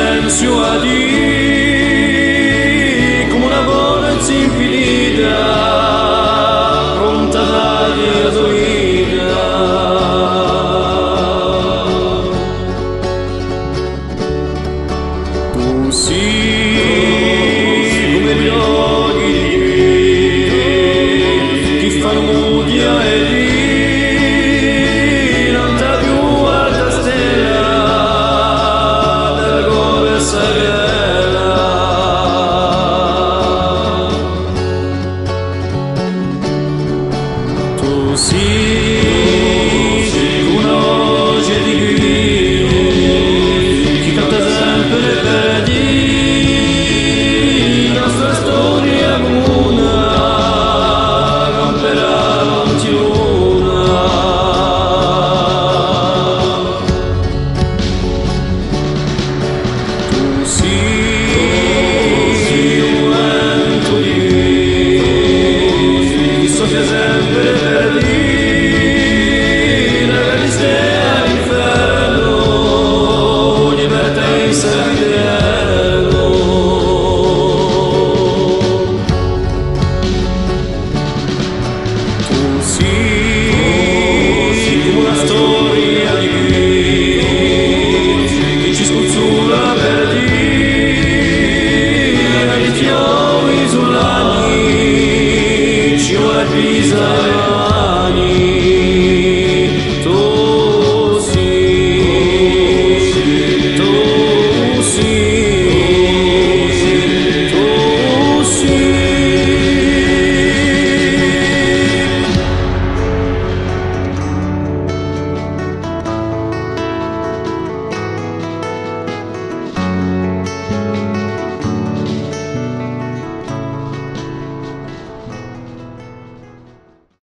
silenzio a dire come una voce infinita pronta a dargli gasolina. Tu sei come gli occhi che fanno mudia e sì, una voce di grido che canta sempre per dire la nostra storia comune camperà l'antiuna. Tu sei un vento di grido che soffia sempre per dire una storia di che ci spuzzula per dire i fiori sull'anni ci vuole pisare.